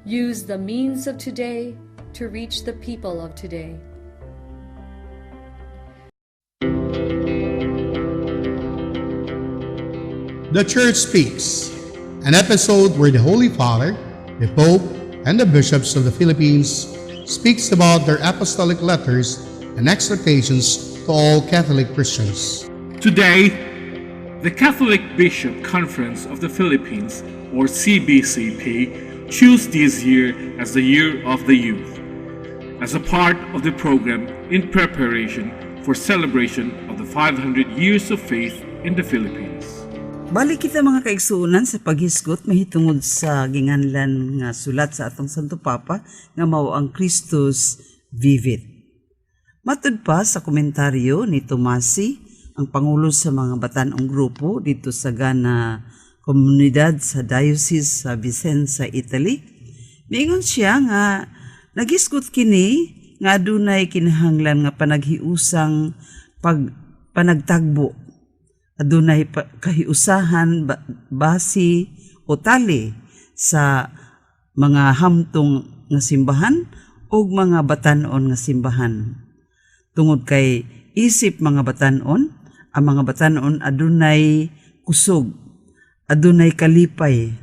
Use the means of today to reach the people of today. The Church Speaks, an episode where the Holy Father, the Pope, and the bishops of the Philippines speaks about their apostolic letters and exhortations to all Catholic Christians. Today, the Catholic Bishop Conference of the Philippines, or CBCP, chose this year as the Year of the Youth, as a part of the program in preparation for celebration of the 500 years of faith in the Philippines. Balik kita mga kaigsuunan sa paghisgot mahitungod sa ginganlan nga sulat sa atong Santo Papa nga mao ang Christus Vivit. Matud pa sa komentaryo ni Tomasi, ang pangulo sa mga batanong grupo dito sa Gana komunidad sa Diocese sa Vicenza, Italy, miingon siya nga nagisgot kini nga adunay kinahanglan nga panaghiusang panagtagbo. Adunay kahiusahan basi o tali sa mga hamtong nga simbahan o mga batanon nga simbahan. Tungod kay isip mga batanon, ang mga batanon adunay kusog, adunay kalipay,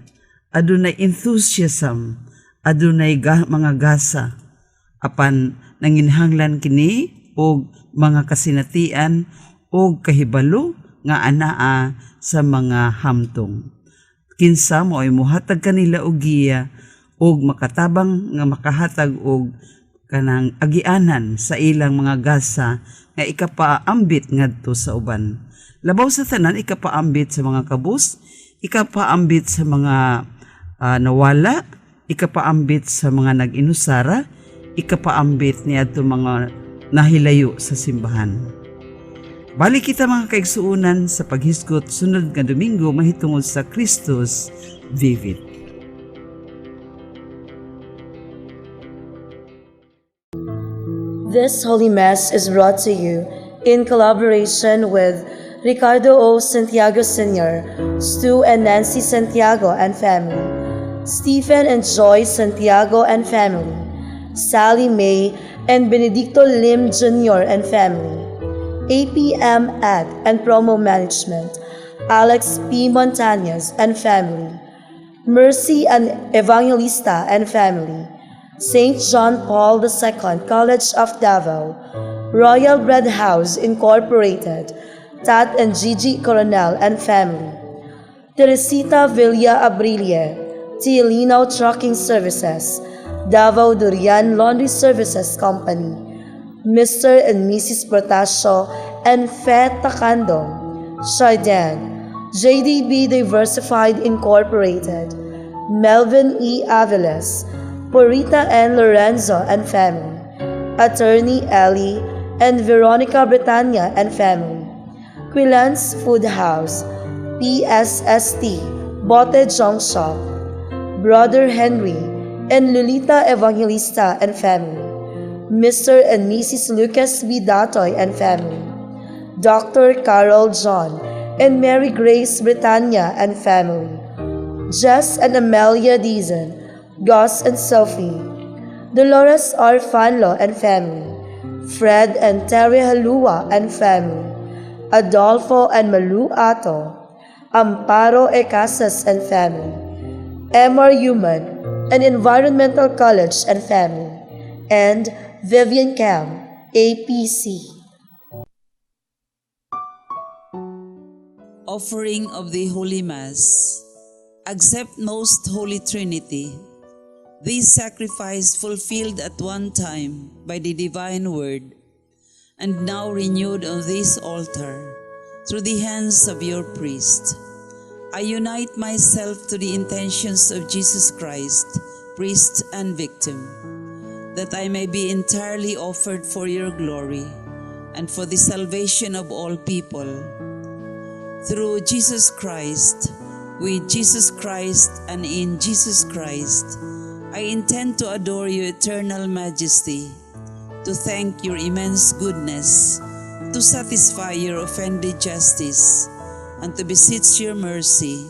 adunay enthusiasm, adunay mga gasa, apan nanginhanglan kini og mga kasinatian o kahibalo nga anaa sa mga hamtong. Kinsa mo ay muhatag kanila og giya og makatabang nga makahatag og kanang agianan sa ilang mga gasa nga ikapaambit ngadto sa uban. Labaw sa tanan ikapaambit sa mga kabus, ikapaambit sa mga nawala, ikapaambit sa mga nag-inusara, ikapaambit niadto mga nahilayo sa simbahan. Balik kita mga kaigsuunan sa paghisgot sunod nga Domingo mahitungod sa Christus Vivit. This Holy Mass is brought to you in collaboration with Ricardo O. Santiago Sr., Stu and Nancy Santiago and family, Stephen and Joy Santiago and family, Sally May and Benedicto Lim Jr. and family, APM Ad and Promo Management, Alex P. Montañez and family, Mercy and Evangelista and family, St. John Paul II College of Davao, Royal Bread House Incorporated, Tat and Gigi Coronel and family, Teresita Villa Abrilie, Tielino Trucking Services, Davao Durian Laundry Services Company, Mr. and Mrs. Portasio and Fe Takando, Chardin, JDB Diversified Incorporated, Melvin E. Aviles, Porita and Lorenzo and family, Attorney Ellie and Veronica Bretania and family, Quillan's Food House, PSST, Bote Junk Shop, Brother Henry and Lolita Evangelista and family, Mr. and Mrs. Lucas B. Datoy and family, Dr. Carol John and Mary Grace Britannia and family, Jess and Amelia Deason, Gus and Sophie, Dolores R. Fanlo and family, Fred and Terry Halua and family, Adolfo and Malu Ato, Amparo E. Casas and family, Emmer Human and Environmental College and family, and Vivian Cam, APC. Offering of the Holy Mass. Accept Most Holy Trinity. This sacrifice fulfilled at one time by the divine word, and now renewed on this altar through the hands of your priest. I unite myself to the intentions of Jesus Christ, priest and victim, that I may be entirely offered for your glory and for the salvation of all people. Through Jesus Christ, with Jesus Christ, and in Jesus Christ, I intend to adore your eternal majesty, to thank your immense goodness, to satisfy your offended justice, and to beseech your mercy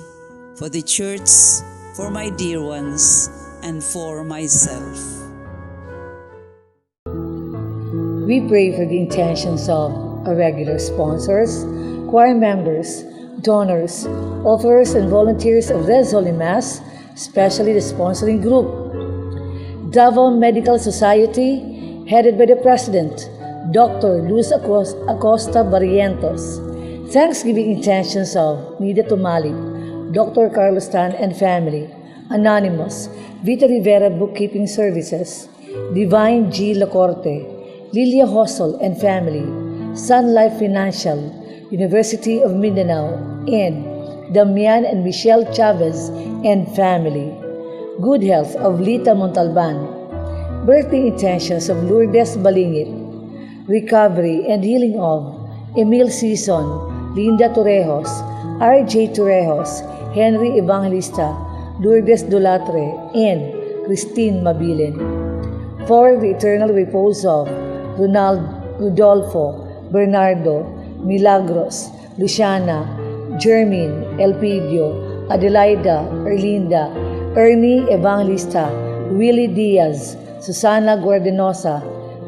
for the Church, for my dear ones, and for myself. We pray for the intentions of our regular sponsors, choir members, donors, authors, and volunteers of this Holy Mass, especially the sponsoring group. Davao Medical Society, headed by the President, Dr. Luz Acosta Barrientos. Thanksgiving intentions of Nida Tumalip, Dr. Carlos Tan and family, Anonymous, Vita Rivera Bookkeeping Services, Divine G. Lacorte, Lilia Hostel and family, Sun Life Financial, University of Mindanao, and Damian and Michelle Chavez and family. Good health of Lita Montalban. Birthday intentions of Lourdes Balingit. Recovery and healing of Emil Sison, Linda Torrejos, R.J. Torrejos, Henry Evangelista, Lourdes Dolatre, and Christine Mabilin. For the eternal repose of Rodolfo, Bernardo, Milagros, Luciana, Jermin, Elpidio, Adelaida, Erlinda, Ernie Evangelista, Willie Diaz, Susana Guardenosa,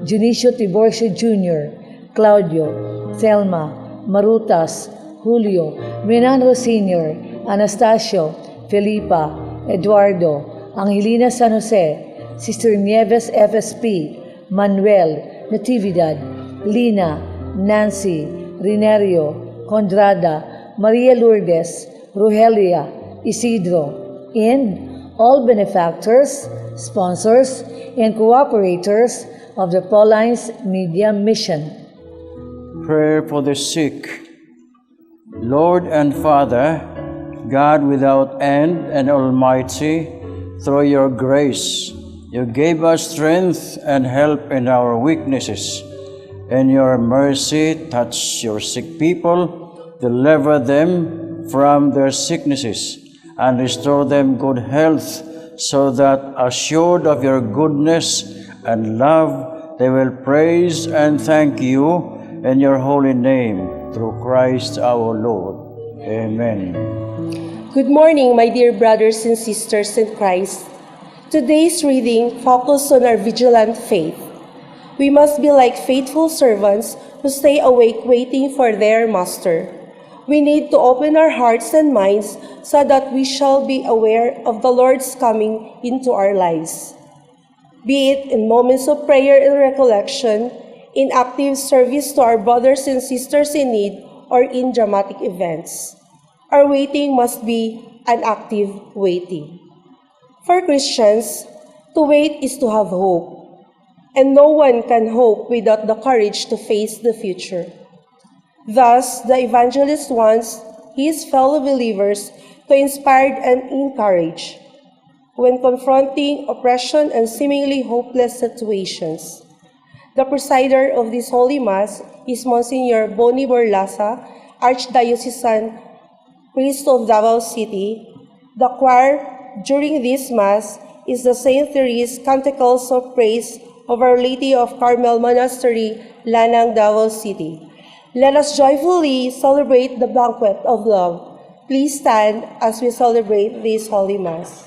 Junicio Tiborcio Jr., Claudio, Thelma, Marutas, Julio, Menandro Sr., Anastasio, Felipa, Eduardo, Angelina San Jose, Sister Nieves FSP, Manuel, Natividad, Lina, Nancy, Rinerio, Condrada, Maria Lourdes, Rogelia, Isidro, and all benefactors, sponsors, and cooperators of the Paulines Media Mission. Prayer for the sick. Lord and Father, God without end and almighty, through your grace, you gave us strength and help in our weaknesses. In your mercy, touch your sick people, deliver them from their sicknesses, and restore them good health, so that, assured of your goodness and love, they will praise and thank you in your holy name, through Christ our Lord. Amen. Good morning, my dear brothers and sisters in Christ. Today's reading focuses on our vigilant faith. We must be like faithful servants who stay awake waiting for their master. We need to open our hearts and minds so that we shall be aware of the Lord's coming into our lives. Be it in moments of prayer and recollection, in active service to our brothers and sisters in need, or in dramatic events. Our waiting must be an active waiting. For Christians, to wait is to have hope, and no one can hope without the courage to face the future. Thus, the evangelist wants his fellow believers to inspire and encourage when confronting oppression and seemingly hopeless situations. The presider of this Holy Mass is Monsignor Boni Borlasa, Archdiocesan Priest of Davao City. The choir during this Mass is the St. Therese Canticles of Praise of Our Lady of Carmel Monastery, Lanang, Davao City. Let us joyfully celebrate the banquet of love. Please stand as we celebrate this Holy Mass.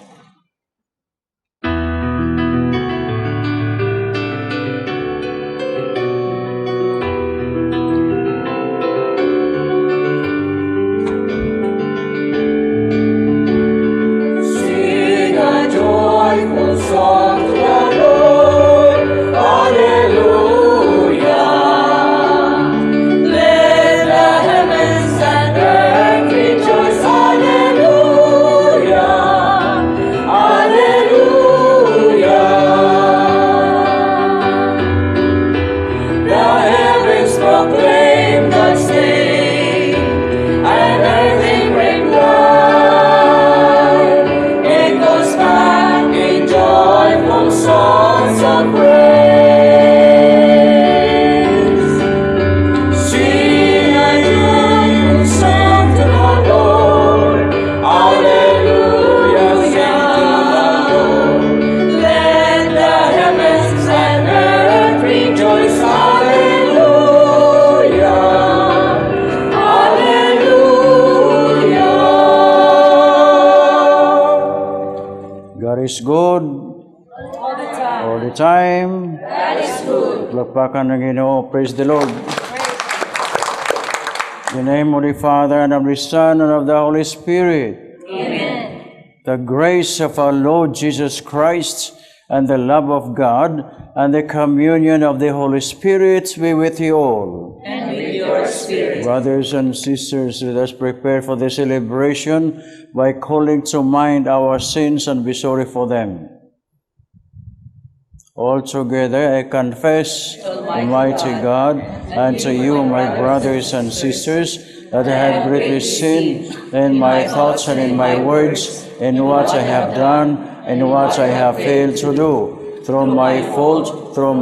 time. That is good. Palakpakan ng Ginoo. Praise the Lord. In the name of the Father, and of the Son, and of the Holy Spirit. Amen. The grace of our Lord Jesus Christ, and the love of God, and the communion of the Holy Spirit be with you all. And with your spirit. Brothers and sisters, let us prepare for the celebration by calling to mind our sins and be sorry for them. All together I confess, Almighty God, and to you, my brothers and sisters, that I have greatly sinned in my thoughts and in my words, in what I have done and what I have failed to do, through my fault, through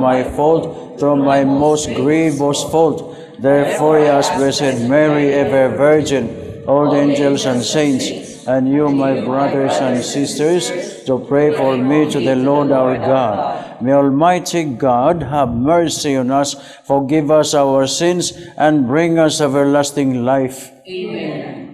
my most grievous fault. Therefore, I ask Blessed Mary, ever Virgin, all the angels and saints, and you, my brothers and sisters, to pray for me to the Lord our God. May Almighty God have mercy on us, forgive us our sins, and bring us everlasting life. Amen.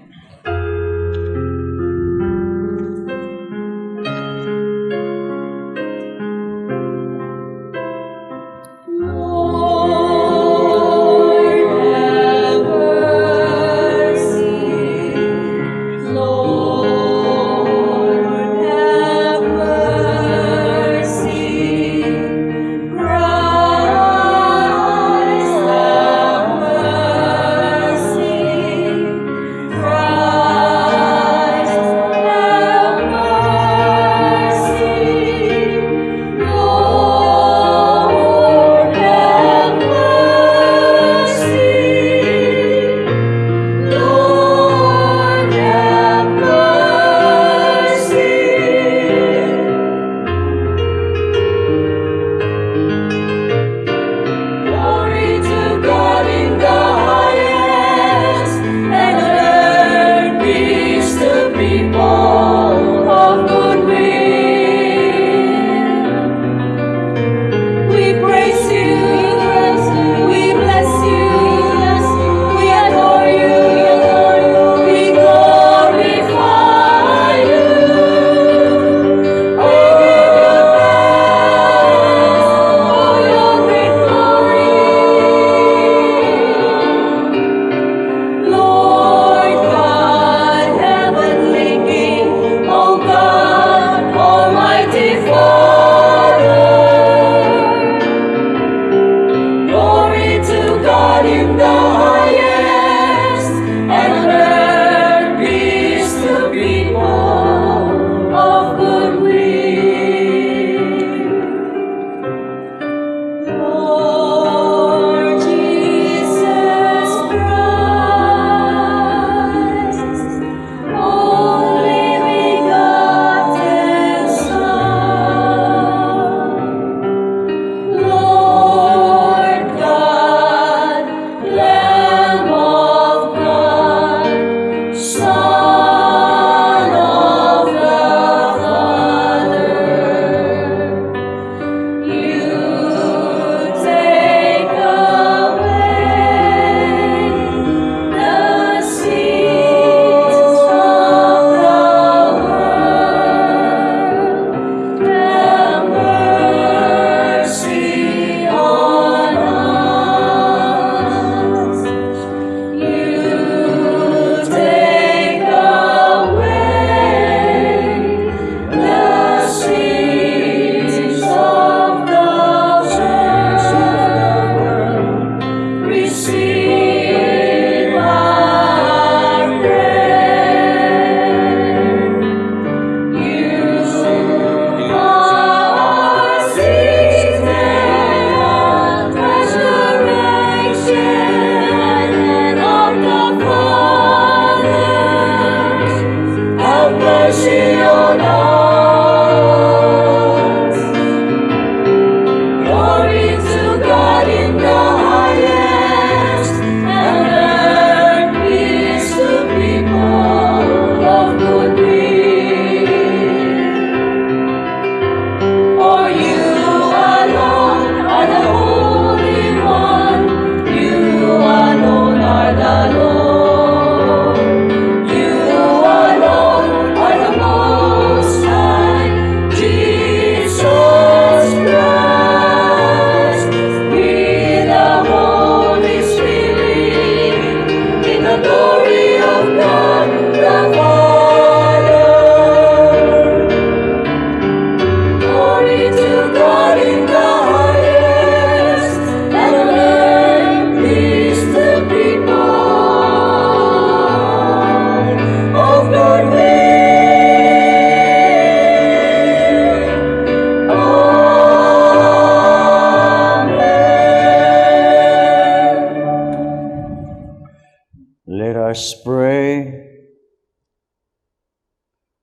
us pray.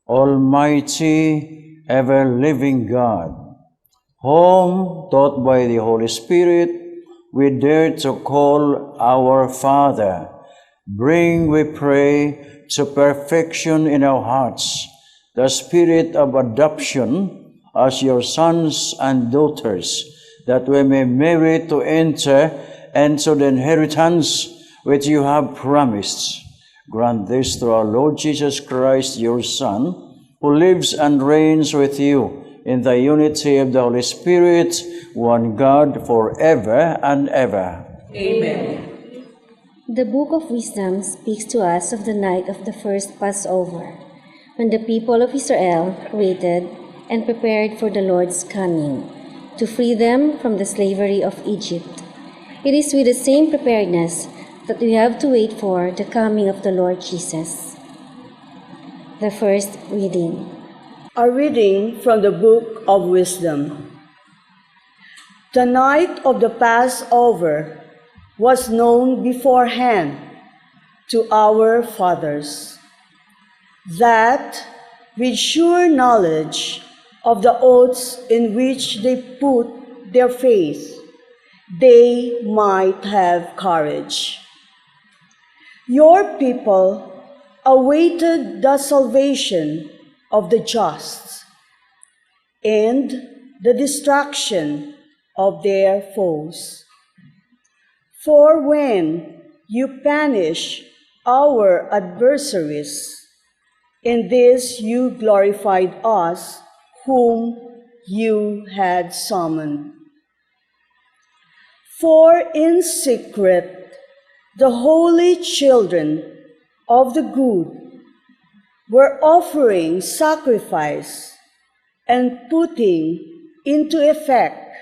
Almighty, ever-living God, whom, taught by the Holy Spirit, we dare to call our Father, bring, we pray, to perfection in our hearts the spirit of adoption as your sons and daughters, that we may merit to enter into the inheritance which you have promised. Grant this through our Lord Jesus Christ, your Son, who lives and reigns with you in the unity of the Holy Spirit, one God, forever and ever. Amen. The Book of Wisdom speaks to us of the night of the first Passover, when the people of Israel waited and prepared for the Lord's coming, to free them from the slavery of Egypt. It is with the same preparedness that we have to wait for the coming of the Lord Jesus. The first reading. A reading from the Book of Wisdom. The night of the Passover was known beforehand to our fathers, that with sure knowledge of the oaths in which they put their faith, they might have courage. Your people awaited the salvation of the just and the destruction of their foes. For when you punish our adversaries, in this you glorified us whom you had summoned. For in secret the holy children of the good were offering sacrifice and putting into effect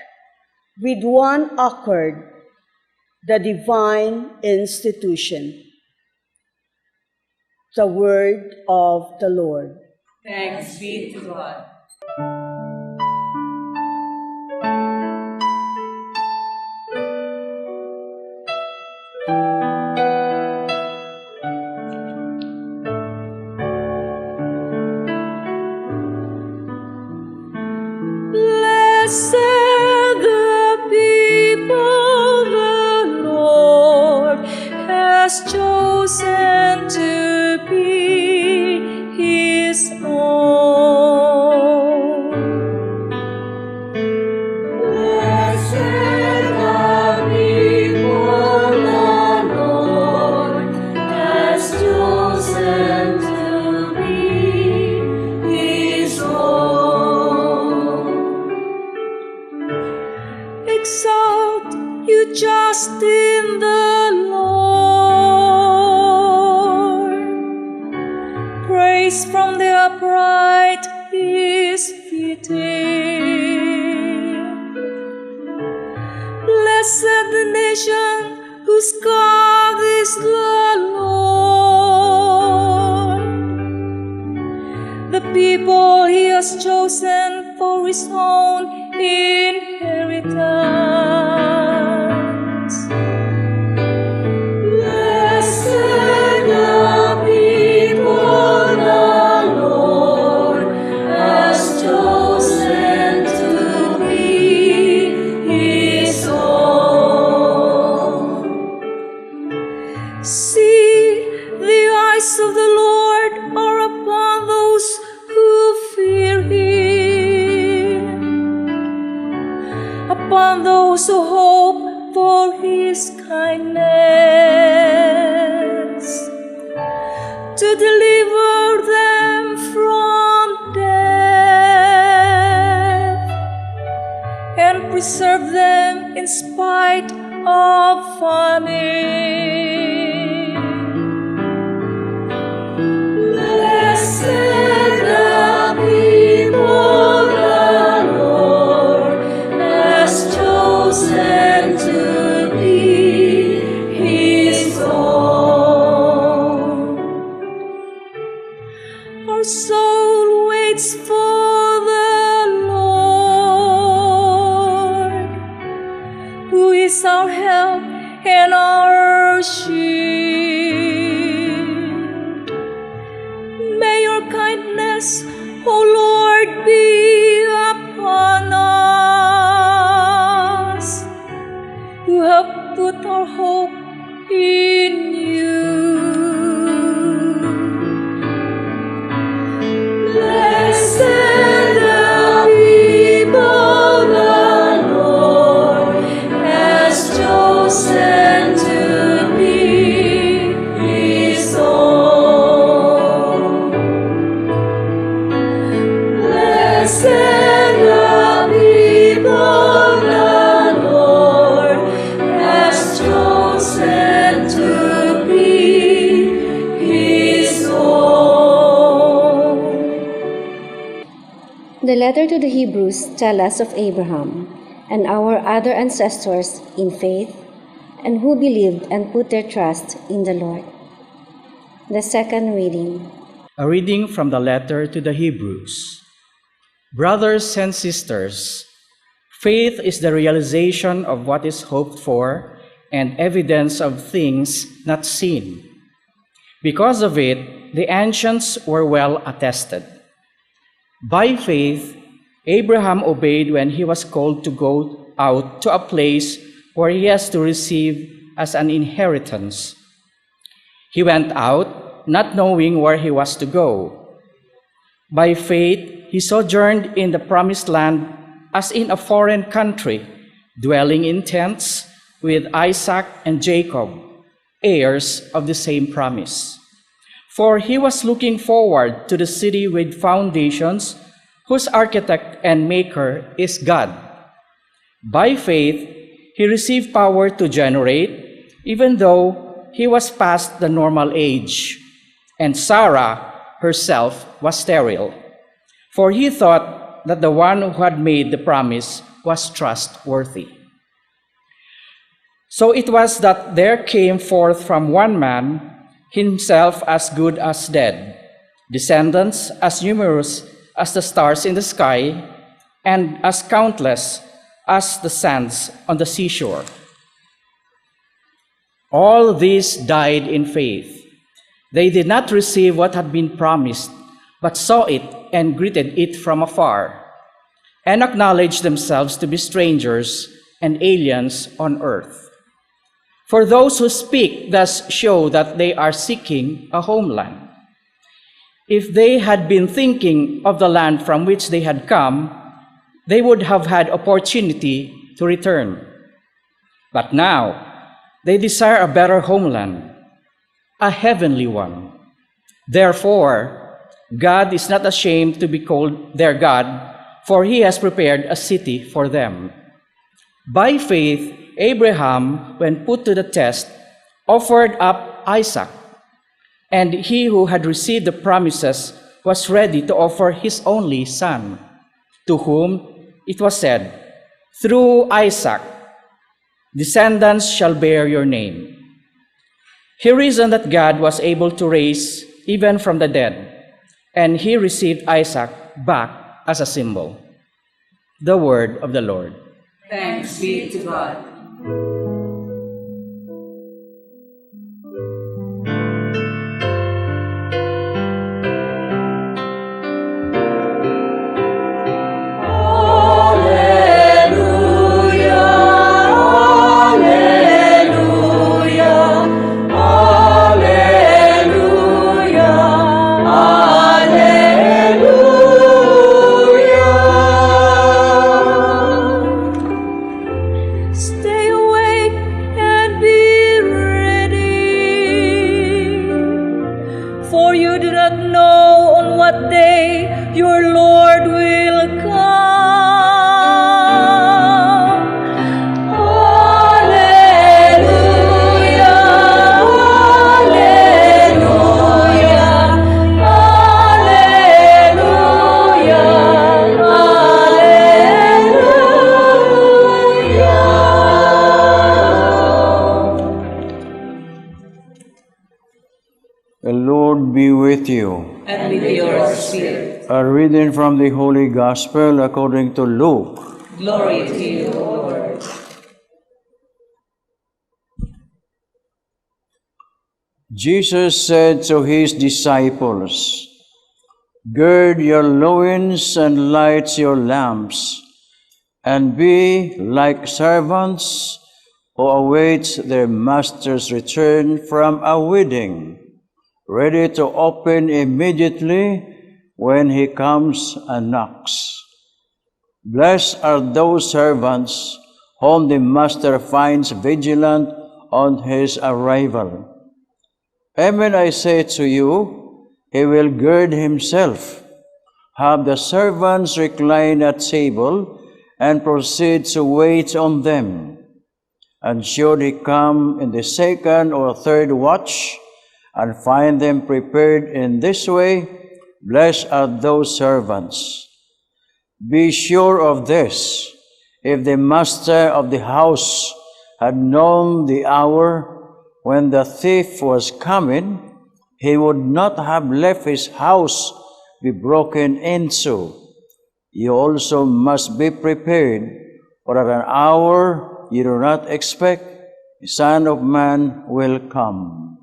with one accord the divine institution. The word of the Lord. Thanks be to God. Blessed the people the Lord has chosen to be His own. Blessed the people the Lord has chosen to be His own. Exalt you just in the Lord. Praise from the upright is fitting. Blessed the nation whose God is the Lord. The people He has chosen for His own inheritance. Blessed the people the Lord has chosen to be His own. See, the eyes of the Lord are upon those who fear Him, upon those who hope for His kindness, to deliver them from death and preserve them in spite of famine. Blessed the people the Lord has chosen to be His own. Our soul waits for the Lord, who is our help and our shield. yours, O Lord, be upon us. We have put our hope in you. Blessed the people the Lord has chosen to be His own. Blessed the people the Lord has chosen to be His own. The letter to the Hebrews tells us of Abraham and our other ancestors in faith and who believed and put their trust in the Lord. The second reading. A reading from the letter to the Hebrews. Brothers and sisters, faith is the realization of what is hoped for and evidence of things not seen. Because of it, the ancients were well attested. By faith, Abraham obeyed when he was called to go out to a place where he has to receive as an inheritance. He went out, not knowing where he was to go. By faith, he sojourned in the promised land as in a foreign country, dwelling in tents with Isaac and Jacob, heirs of the same promise. For he was looking forward to the city with foundations, whose architect and maker is God. By faith, he received power to generate, even though he was past the normal age, and Sarah herself was sterile. For he thought that the one who had made the promise was trustworthy. So it was that there came forth from one man, himself as good as dead, descendants as numerous as the stars in the sky, and as countless as the sands on the seashore. All these died in faith. They did not receive what had been promised, but saw it and greeted it from afar, and acknowledged themselves to be strangers and aliens on earth. For those who speak thus show that they are seeking a homeland. If they had been thinking of the land from which they had come, they would have had opportunity to return. But now, they desire a better homeland, a heavenly one. Therefore, God is not ashamed to be called their God, for He has prepared a city for them. By faith, Abraham, when put to the test, offered up Isaac, and he who had received the promises was ready to offer his only son, to whom it was said, "Through Isaac, descendants shall bear your name." He reasoned that God was able to raise even from the dead, and he received Isaac back as a symbol. The word of the Lord. Thanks be to God. And with your spirit. A reading from the Holy Gospel according to Luke. Glory to you, Lord. Jesus said to his disciples, Gird your loins and light your lamps, and be like servants who await their master's return from a wedding, ready to open immediately when he comes and knocks. Blessed are those servants whom the master finds vigilant on his arrival. Amen, I say to you, he will gird himself, have the servants recline at table, and proceed to wait on them. And should he come in the second or third watch, and find them prepared in this way, blessed are those servants. Be sure of this, if the master of the house had known the hour when the thief was coming, he would not have left his house be broken into. You also must be prepared, for at an hour you do not expect, the Son of Man will come.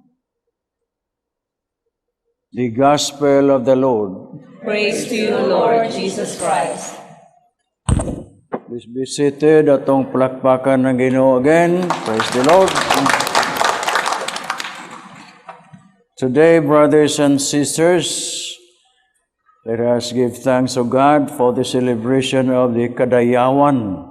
The Gospel of the Lord. Praise to you, Lord Jesus Christ. Please be seated. Atong palakpakan ng Ginoo again. Praise the Lord. Today, brothers and sisters, let us give thanks to God for the celebration of the Kadayawan,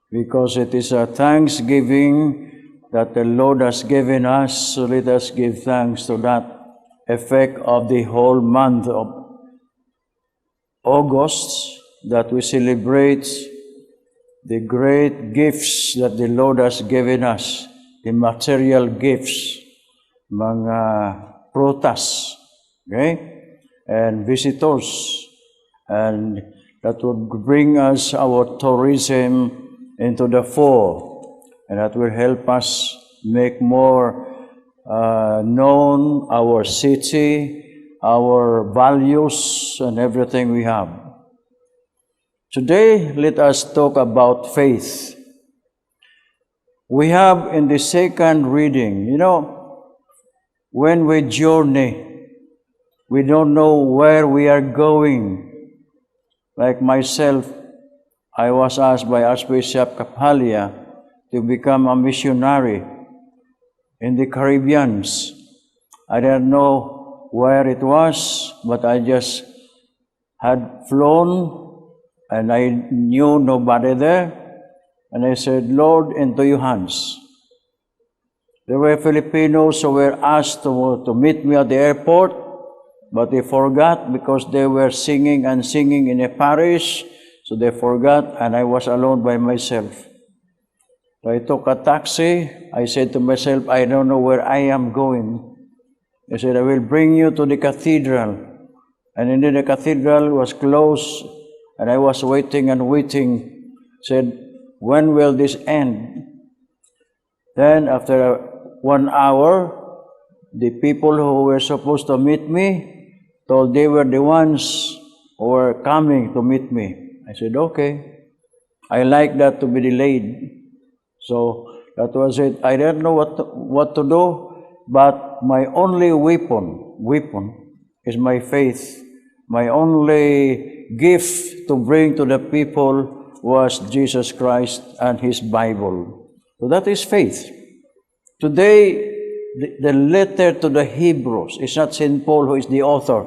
because it is a thanksgiving that the Lord has given us. So let us give thanks to that effect of the whole month of August, that we celebrate the great gifts that the Lord has given us, the material gifts, mga prutas, okay, and visitors, and that would bring us our tourism into the fore, and that will help us make more known our city, our values, and everything we have. Today, let us talk about faith. We have in the second reading, when we journey, we don't know where we are going. Like myself, I was asked by Archbishop Kapalia to become a missionary in the Caribbeans. I didn't know where it was, but I just had flown and I knew nobody there. And I said, Lord, into your hands. There were Filipinos who were asked to meet me at the airport, but they forgot because they were singing and singing in a parish, so they forgot, and I was alone by myself. So I took a taxi. I said to myself, I don't know where I am going. I said, I will bring you to the cathedral. And indeed the cathedral was closed, and I was waiting and waiting. Said, when will this end? Then after 1 hour, the people who were supposed to meet me told they were the ones who were coming to meet me. I said, okay. I like that to be delayed. So that was it. I didn't know what to do, but my only weapon is my faith. My only gift to bring to the people was Jesus Christ and His Bible. So that is faith. Today, the letter to the Hebrews is not St. Paul who is the author,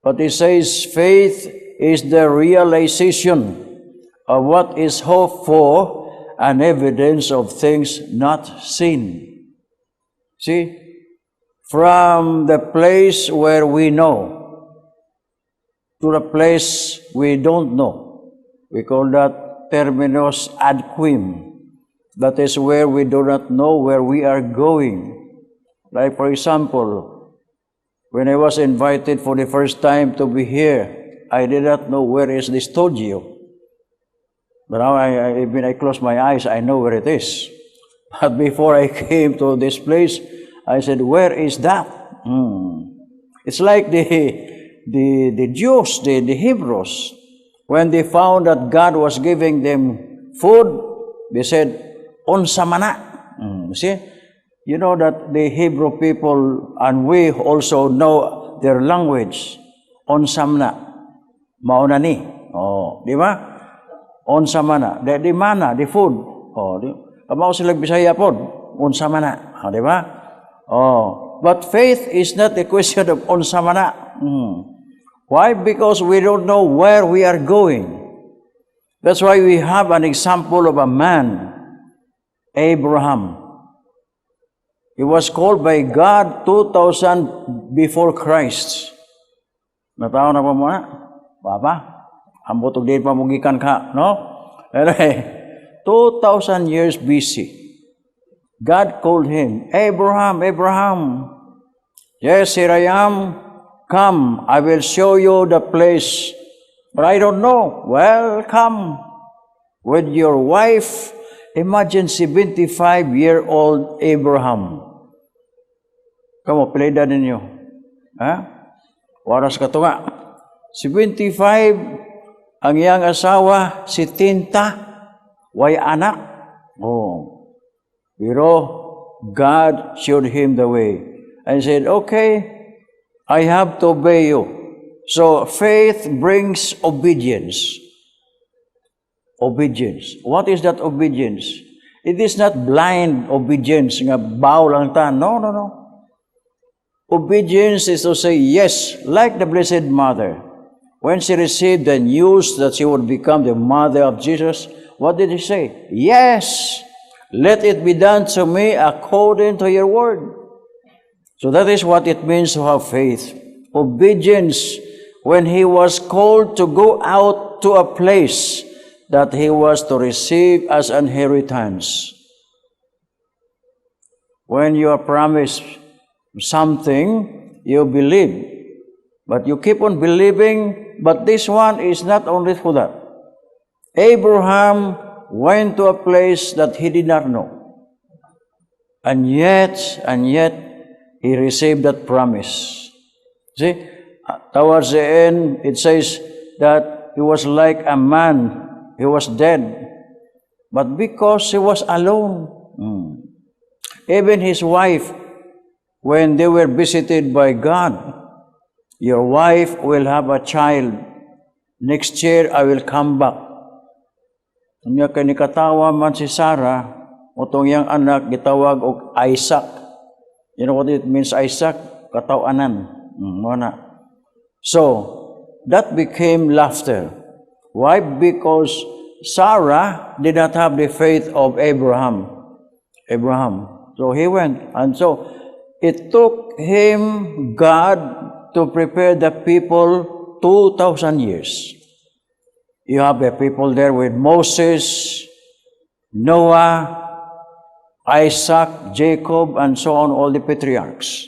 but he says faith is the realization of what is hoped for and evidence of things not seen. See, from the place where we know to the place we don't know, we call that terminus ad quim. That is where we do not know where we are going. Like, for example, when I was invited for the first time to be here, I did not know where is the studio. But now when I close my eyes, I know where it is. But before I came to this place, I said, where is that? It's like the Jews, the Hebrews, when they found that God was giving them food, they said, Unsa mana. See? You know that the Hebrew people, and we also know their language. onsam na. Mauna ni. Oh, di ba? Onsa mana. Di mana, di food. Oh, di. Kamao sila Bisaya pod. Unsa mana. Oh, di ba? Oh, but faith is not a question of unsa mana. Why? Because we don't know where we are going. That's why we have an example of a man, Abraham. He was called by God 2,000 before Christ. Nataon na pa mo na? Papa, ambot og din pamugikan ka, no? Anyway, 2,000 years BC. God called him, Abraham, Abraham. Yes, here I am. Come, I will show you the place. But I don't know. Well, come with your wife. Imagine 75-year-old Abraham. Kamu, pilida ninyo. Ha? Waras ka to nga. 75, ang iyang asawa, si Tinta, way anak. Oh. Pero God showed him the way. And said, okay, I have to obey you. So faith brings obedience. Obedience. What is that obedience? It is not blind obedience, nga bow lang ta. No, no, no. Obedience is to say yes, like the Blessed Mother. When she received the news that she would become the mother of Jesus, what did she say? Yes, let it be done to me according to your word. So that is what it means to have faith. Obedience when he was called to go out to a place that he was to receive as an inheritance. When you are promised something, you believe. But you keep on believing, but this one is not only for that. Abraham went to a place that he did not know. And yet, he received that promise. See, towards the end, it says that he was like a man. He was dead. But because he was alone, even his wife, when they were visited by God, your wife will have a child. Next year, I will come back. Kanya kanikatawa man si Sarah, utong yang anak gitawag og Isaac. You know what it means, Isaac? Katawanan. Mana. So, that became laughter. Why? Because Sarah did not have the faith of Abraham. So he went. And so, it took him, God, to prepare the people 2,000 years. You have the people there with Moses, Noah, Isaac, Jacob, and so on, all the patriarchs.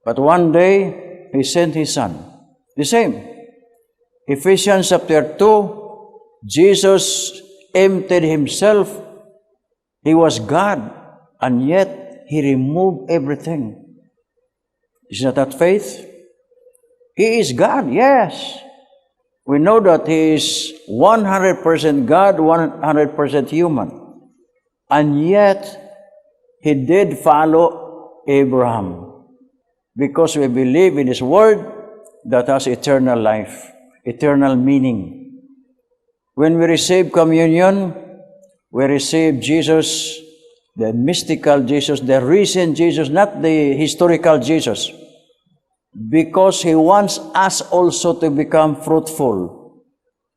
But one day, he sent his son. The same. Ephesians chapter 2, Jesus emptied himself. He was God, and yet he removed everything. Is not that faith? He is God, yes. We know that He is 100% God, 100% human. And yet, He did follow Abraham. Because we believe in His word that has eternal life, eternal meaning. When we receive communion, we receive Jesus, the mystical Jesus, the risen Jesus, not the historical Jesus. Because He wants us also to become fruitful,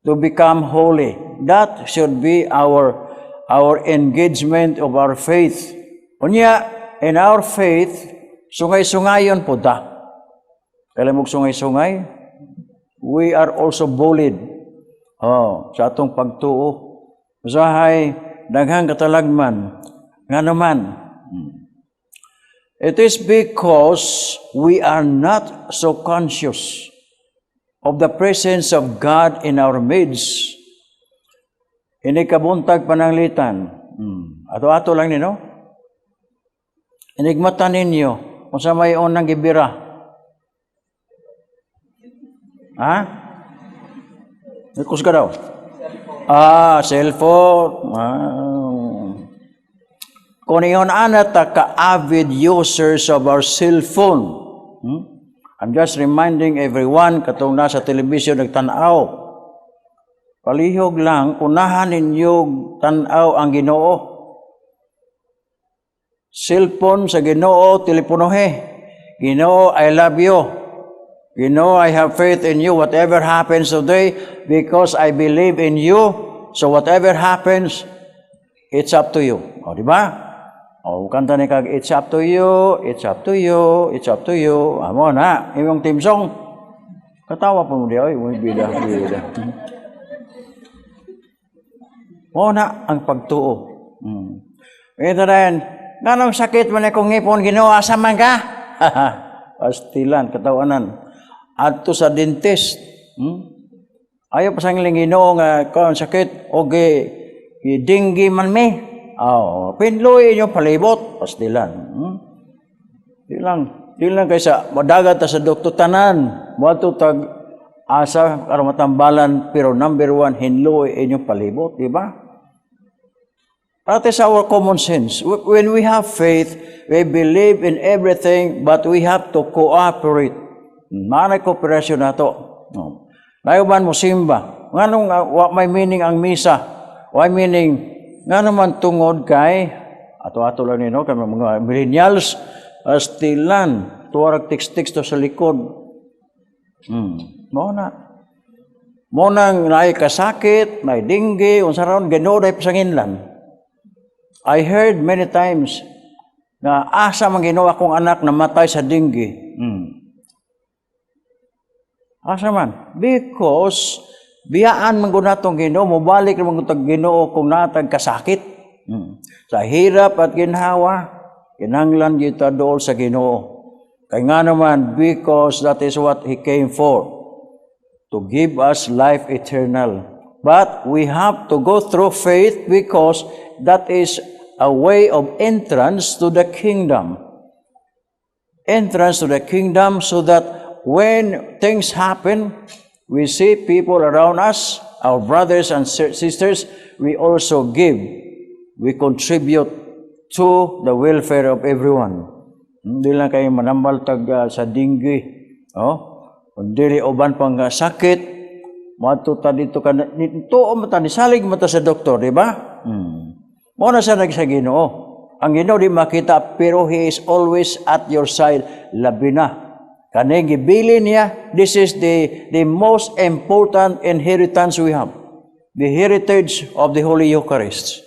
to become holy. That should be our engagement of our faith. Unya, in our faith, sungay-sungayon po da. Kailan mo sungay-sungay? We are also bullied. Sa atong pagtuo. Usahay, daghang katalagman. Nga naman, it is because we are not so conscious of the presence of God in our midst. Ini kabuntag pananglitan. Ato-ato lang nino. Inigmatan ninyo kung sa may unang gibira. Ha? Ikus ka daw? Cellphone. Kung iyon anata ka-avid users of our cellphone, I'm just reminding everyone, katong nasa television nagtanaw, palihog lang, unahan ninyo tanaw ang Ginoo. Cellphone sa Ginoo, teleponohe. Ginoo, I love you. Ginoo, I have faith in you. Whatever happens today, because I believe in you, so whatever happens, it's up to you. O, di ba? O, kanta ni kag, it's up to you, it's up to you, it's up to you. Amo na, yung team song. Katawa po mo di, oy, bida. Mo na ang pagtuo. Ito rin, ganong sakit man akong ngipon, Ginoo, asa man ka? Pastilan, katawanan. Adto sa dentist. Ayaw pa sang Ginoo nga kon sakit oge dinggi man me. Pinloy inyo palibot, pastilan. Di lang kaysa madagat ta sa doktor tanan. Moadto tag asa aron matambalan, pero number 1 hinloy inyo palibot, di ba? That is our common sense. When we have faith, we believe in everything, but we have to cooperate. Manay kooperasyon na to. Nayuban mo simba. Nganong may meaning ang misa? Why meaning? Nga naman tungod kay, ato-ato lang nino, kay mga millennials, astilan, tuwarag tiks-tiks to sa likod. Mo nang naay kasakit, may dinggi, unsa ron, Ginoo day pasanginlan. I heard many times na asa man Ginoo akong anak namatay sa dinggi. Asa man? Because biyaan man gud natong Ginoo, mobalik man gud Ginoo kung natag kasakit. Sa hirap at ginhawa, kinahanglan gyud ta dool sa Ginoo. Kay nga naman, because that is what He came for, to give us life eternal. But we have to go through faith because that is a way of entrance to the kingdom. Entrance to the kingdom so that when things happen, we see people around us, our brothers and sisters, we also give. We contribute to the welfare of everyone. Hindi lang kayo manambal tag sa dinggi. Hindi uban pang sakit, matuta dito ka, ito mata, nisalig mata sa doktor, di ba? Muna sa sa Ginoo. Ang Ginoo di makita, pero He is always at your side, labi na. Kani gibili niya, this is the most important inheritance we have. The heritage of the Holy Eucharist.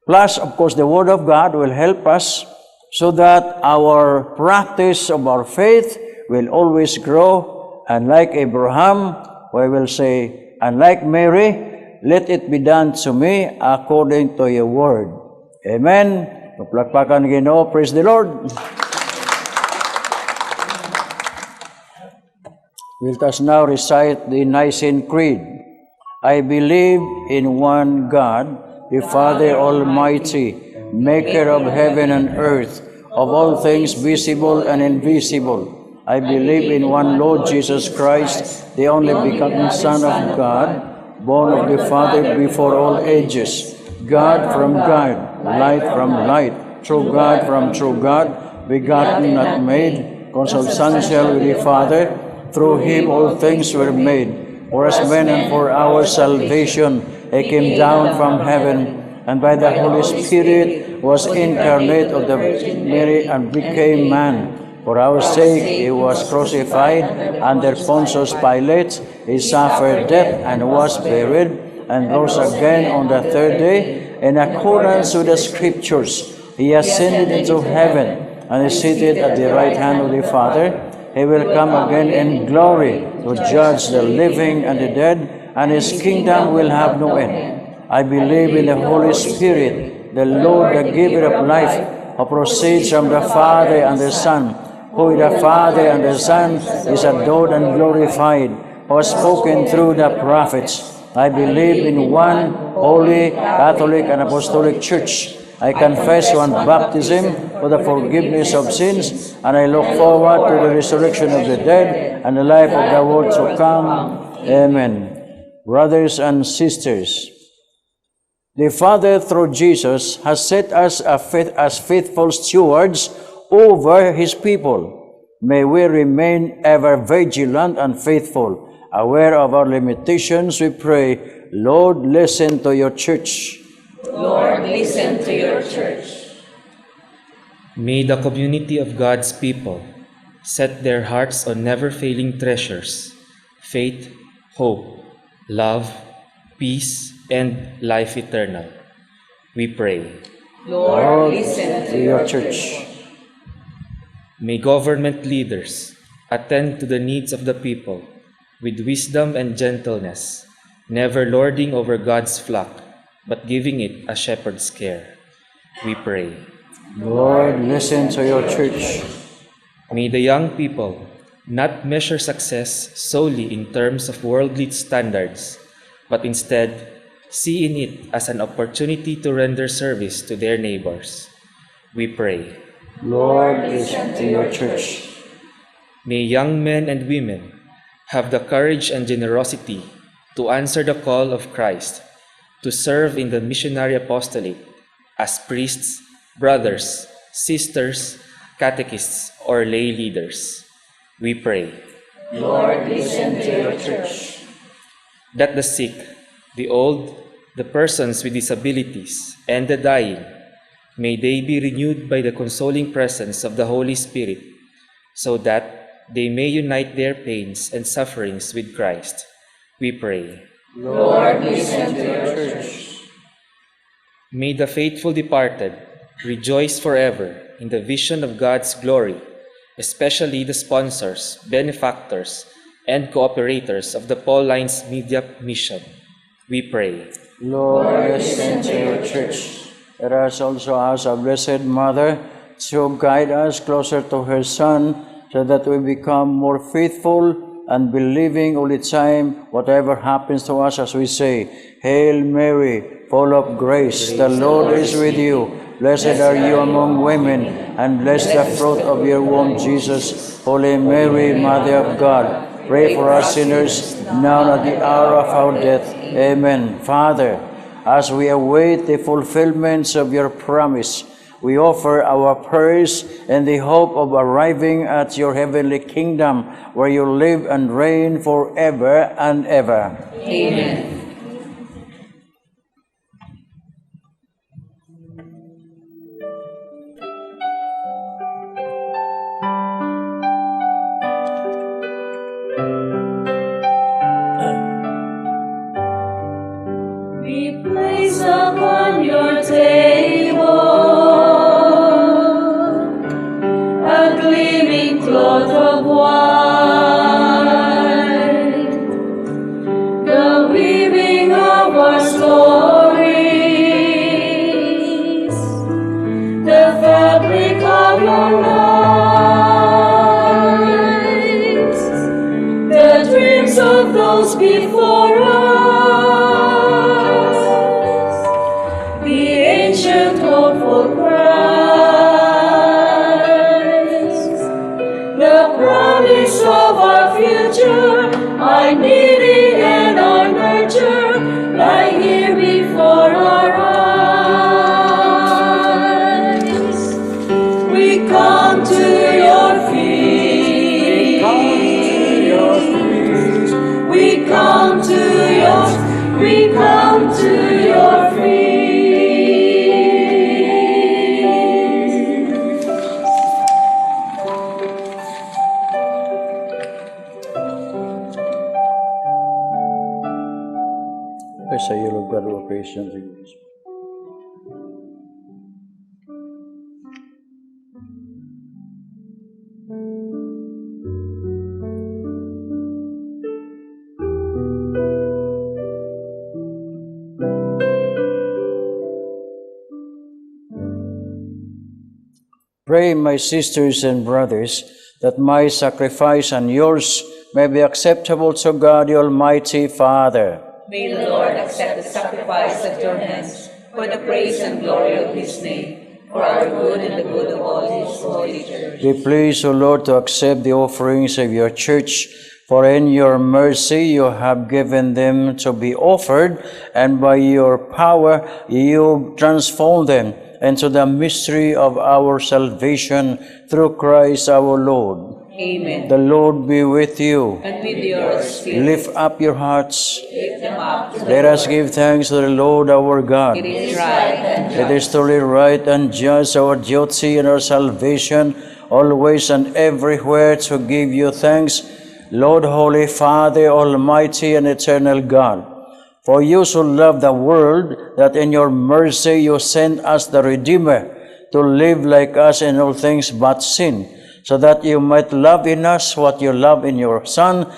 Plus, of course, the Word of God will help us so that our practice of our faith will always grow. And like Abraham, we will say, and like Mary, let it be done to me according to your word. Amen. Paplakpakan Ginoo. Praise the Lord. Let us now recite the Nicene Creed. I believe in one God, the Father Almighty, maker of heaven and earth, of all things visible and invisible. I believe in one Lord Jesus Christ, the only begotten Son of God, born of the Father before all ages, God from God, light from light, true God from true God, begotten, not made, consubstantial with the Father. Through Him all things were made. For us men and for our salvation, He came down from heaven, and by the Holy Spirit was incarnate of the Virgin Mary and became man. For our sake He was crucified under Pontius Pilate. He suffered death and was buried, and rose again on the third day. In accordance with the Scriptures, He ascended into heaven, and is seated at the right hand of the Father. He will come again in glory to judge the living and the dead, and His kingdom will have no end. I believe in the Holy Spirit, the Lord, the giver of life, who proceeds from the Father and the Son, who with the Father and the Son is adored and glorified, who has spoken through the prophets. I believe in one holy, Catholic, and Apostolic Church. I confess one baptism for the forgiveness of sins, and I look forward to the resurrection of the dead and the life of the world to come. Amen. Brothers and sisters, the Father, through Jesus, has set us as faithful stewards over His people. May we remain ever vigilant and faithful, aware of our limitations, we pray. Lord, listen to your church. Lord, listen to your church. May the community of God's people set their hearts on never-failing treasures, faith, hope, love, peace, and life eternal. We pray. Lord, listen to your church. May government leaders attend to the needs of the people with wisdom and gentleness, never lording over God's flock, but giving it a shepherd's care. We pray. Lord, listen to your church. May the young people not measure success solely in terms of worldly standards, but instead see in it as an opportunity to render service to their neighbors. We pray. Lord, listen to your church. May young men and women have the courage and generosity to answer the call of Christ, to serve in the missionary apostolate as priests, brothers, sisters, catechists, or lay leaders. We pray. Lord, listen to your church. That the sick, the old, the persons with disabilities, and the dying, may they be renewed by the consoling presence of the Holy Spirit, so that they may unite their pains and sufferings with Christ. We pray. Lord, listen to your church. May the faithful departed rejoice forever in the vision of God's glory, especially the sponsors, benefactors, and cooperators of the Pauline's media mission. We pray. Lord, listen to your church. Let us also ask our Blessed Mother to guide us closer to her Son, so that we become more faithful and believing all the time, whatever happens to us, as we say, Hail Mary, full of grace, the Lord is with you. Blessed are you among women, and blessed the fruit of your womb, Jesus. Holy Mary, Mother of God, pray for us sinners, now and at the hour of our death. Amen. Father, as we await the fulfillments of your promise, we offer our prayers in the hope of arriving at your heavenly kingdom, where you live and reign forever and ever. Amen. We place upon your table a gleaming cloth of white, the weaving of our stories, the fabric of your lives, the dreams of those before us, the ancient hopeful Christ, the promise of our future, our needing and our nurture, lie here before our eyes. We come to your feet. We come to your feet. Sa iyo, Lord God, our patience. Pray, my sisters and brothers, that my sacrifice and yours may be acceptable to God, the Almighty Father. May the Lord accept the sacrifice of your hands for the praise and glory of his name, for our good and the good of all his holy church. Be pleased, O Lord, to accept the offerings of your church, for in your mercy you have given them to be offered, and by your power you transform them into the mystery of our salvation through Christ our Lord. Amen. The Lord be with you. And with your spirit. Lift up your hearts. Lift them up. Let us give thanks to the Lord our God. It is right and just. It is truly right and just, our duty and our salvation, always and everywhere to give you thanks, Lord, Holy Father, Almighty and Eternal God. For you so loved the world that in your mercy you sent us the Redeemer to live like us in all things but sin, so that you might love in us what you love in your Son,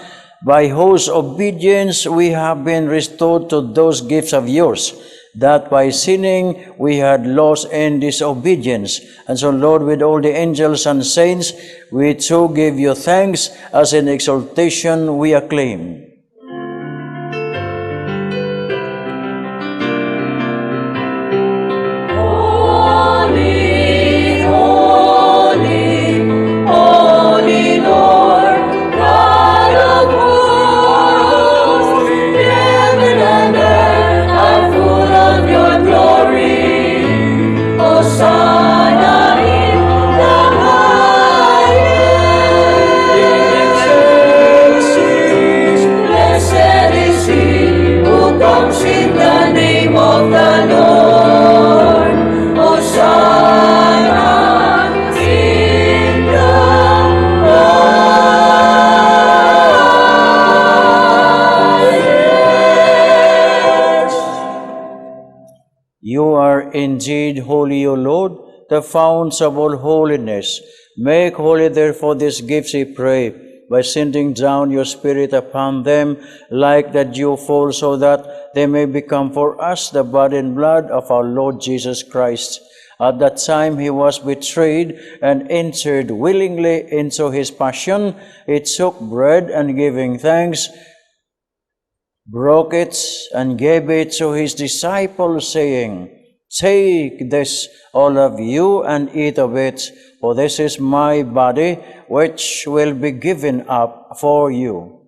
by whose obedience we have been restored to those gifts of yours, that by sinning we had lost in disobedience. And so, Lord, with all the angels and saints, we too give you thanks, as in exaltation we acclaim. Indeed, holy, O Lord, the founts of all holiness. Make holy, therefore, these gifts, we pray, by sending down your Spirit upon them like the dewfall, so that they may become for us the body and blood of our Lord Jesus Christ. At that time he was betrayed and entered willingly into his passion. He took bread and giving thanks, broke it and gave it to his disciples, saying, Take this, all of you, and eat of it, for this is my body, which will be given up for you.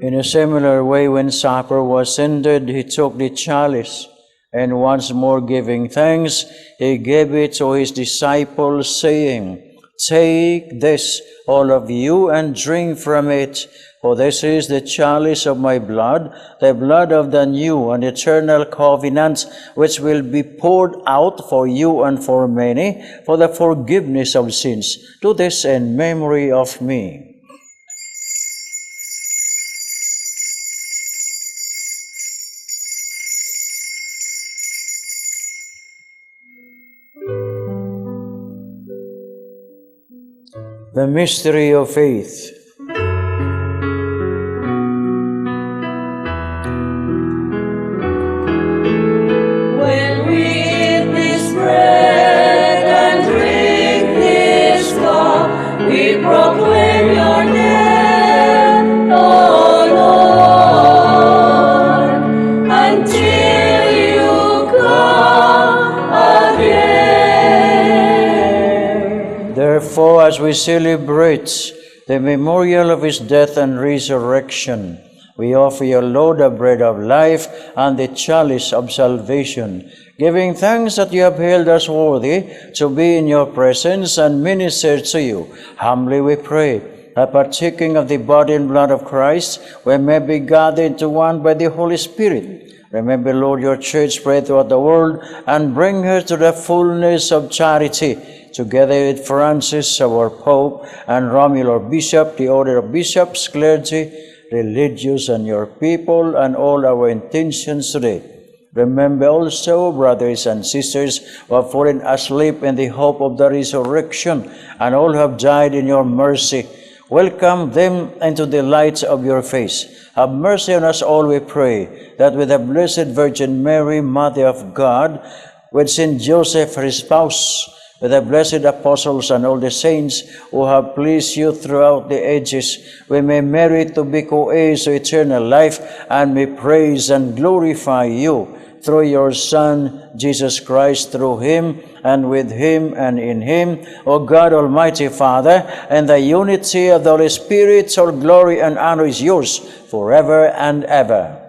In a similar way, when supper was ended, he took the chalice, and once more giving thanks, he gave it to his disciples, saying, Take this, all of you, and drink from it, for this is the chalice of my blood, the blood of the new and eternal covenant, which will be poured out for you and for many, for the forgiveness of sins. Do this in memory of me. The mystery of faith. When we eat this bread and drink this cup, we proclaim your death, O Lord, until you come again. Therefore, as we celebrate the memorial of his death and resurrection, we offer you, Lord, the bread of life and the chalice of salvation, giving thanks that you have held us worthy to be in your presence and minister to you. Humbly we pray that, partaking of the body and blood of Christ, we may be gathered into one by the Holy Spirit. Remember, Lord, your church spread throughout the world, and bring her to the fullness of charity, together with Francis, our Pope, and Romul, our Bishop, the order of bishops, clergy, religious, and your people, and all our intentions today. Remember also, brothers and sisters, who have fallen asleep in the hope of the resurrection, and all who have died in your mercy. Welcome them into the light of your face. Have mercy on us all, we pray, that with the Blessed Virgin Mary, Mother of God, with Saint Joseph, her spouse, with the blessed apostles and all the saints who have pleased you throughout the ages, we may merit to be co-heirs to eternal life, and may praise and glorify you through your Son, Jesus Christ, through him, and with him, and in him, O God, Almighty Father, and the unity of the Holy Spirit, all glory and honor is yours forever and ever.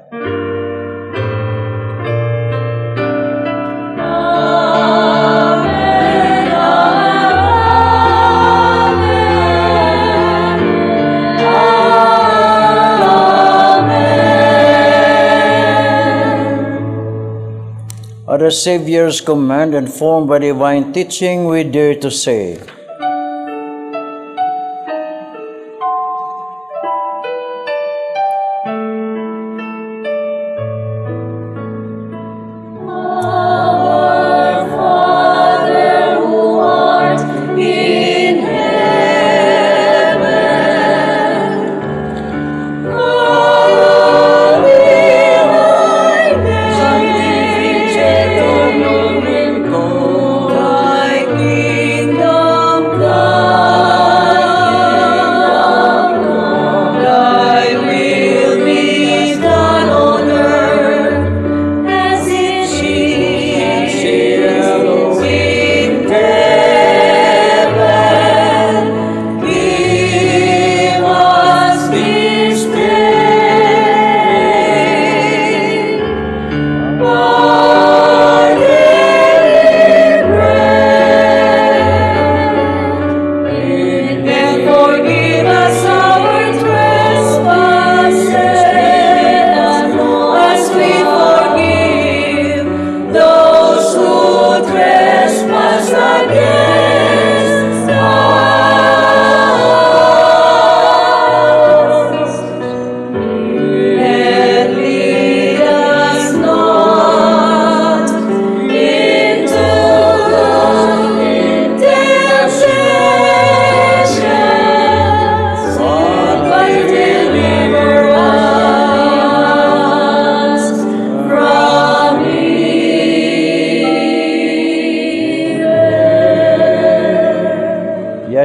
At the Savior's command and formed by divine teaching, we dare to say,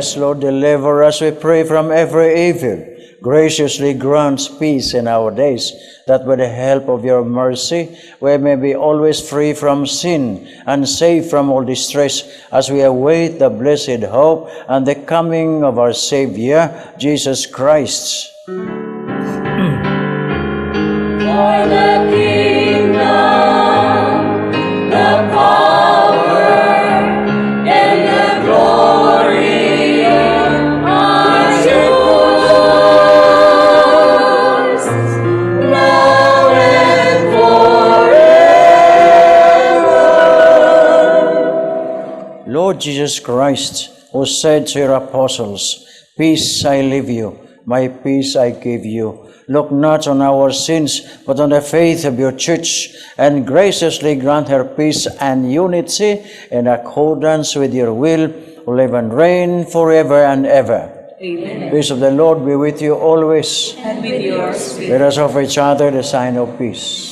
Yes, Lord, deliver us, we pray, from every evil. Graciously grant peace in our days, that with the help of your mercy, we may be always free from sin and safe from all distress, as we await the blessed hope and the coming of our Savior, Jesus Christ. For the kingdom, the power, and the glory are yours, now and forever. Lord Jesus Christ, who said to your apostles, "Peace I leave you, my peace I give you," look not on our sins, but on the faith of your church, and graciously grant her peace and unity in accordance with your will, who live and reign forever and ever. Amen. Peace of the Lord be with you always. And with your spirit. Let us offer each other the sign of peace.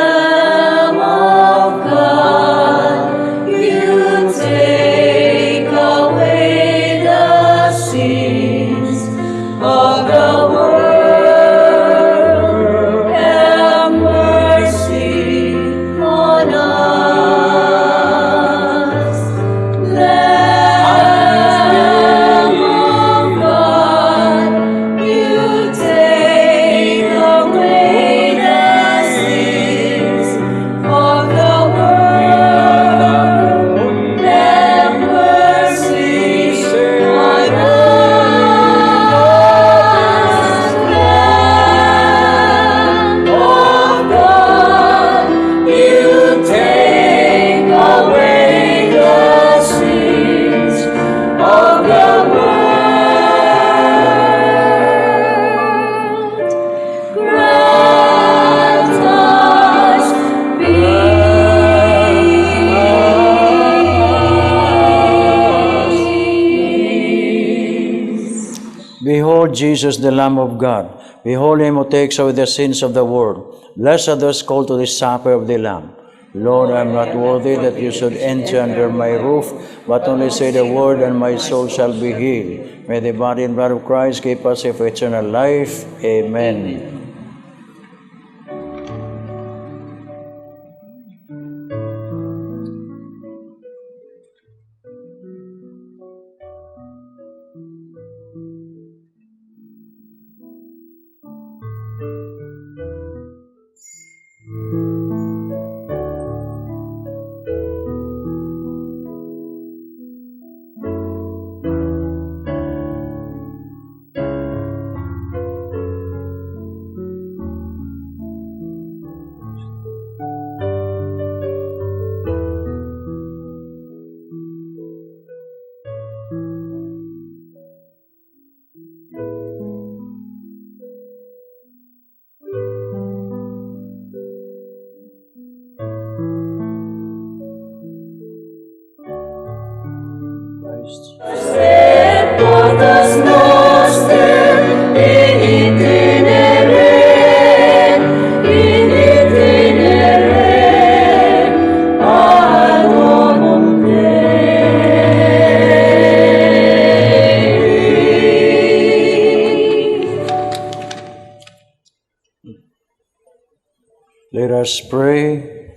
Lamb of God, you take away the sins of the world. Have mercy on us. Lamb of God, you take away the sins of the world. Have mercy on us. Lamb of God, you take away the sins of the world. Grant us peace. Behold Jesus, the Lamb of God. Behold him who takes away the sins of the world. Blessed are those called to the supper of the Lamb. Lord, I am not worthy that you should enter under my roof, but only say the word and my soul shall be healed. May the body and blood of Christ keep us for eternal life. Amen. Let us pray.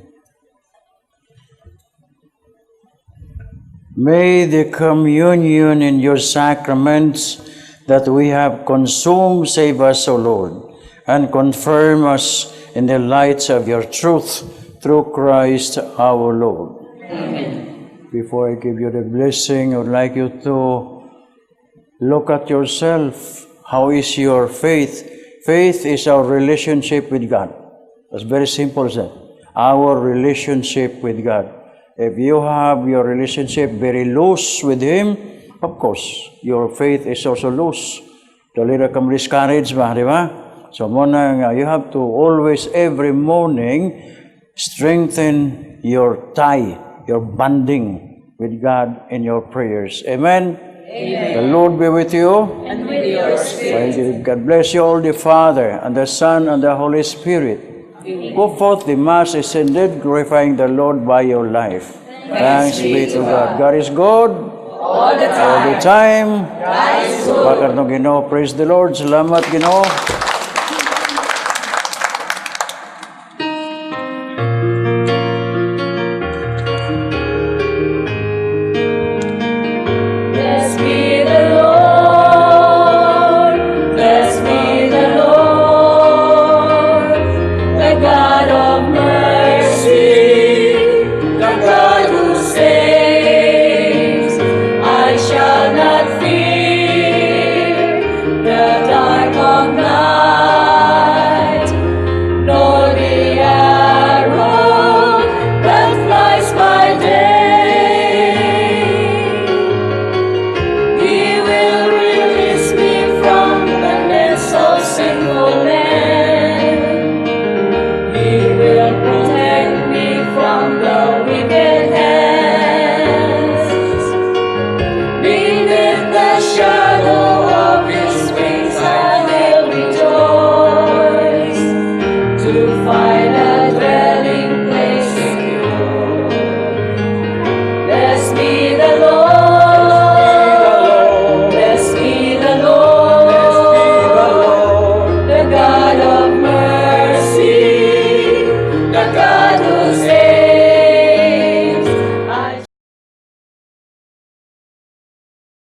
May the communion in your sacraments that we have consumed save us, O Lord, and confirm us in the lights of your truth through Christ our Lord. Amen. Before I give you the blessing, I would like you to look at yourself. How is your faith? Faith is our relationship with God. That's very simple, sir. Our relationship with God. If you have your relationship very loose with Him, of course, your faith is also loose. The little come discouraged ba, di ba? So, you have to always, every morning, strengthen your tie, your bonding with God in your prayers. Amen? Amen. The Lord be with you. And with your spirit. God bless you all, the Father, and the Son, and the Holy Spirit. Go forth, the Mass is ended, glorifying the Lord by your life. Thanks be to God. God is good all the time. Praise the Lord. Salamat, Ginoo.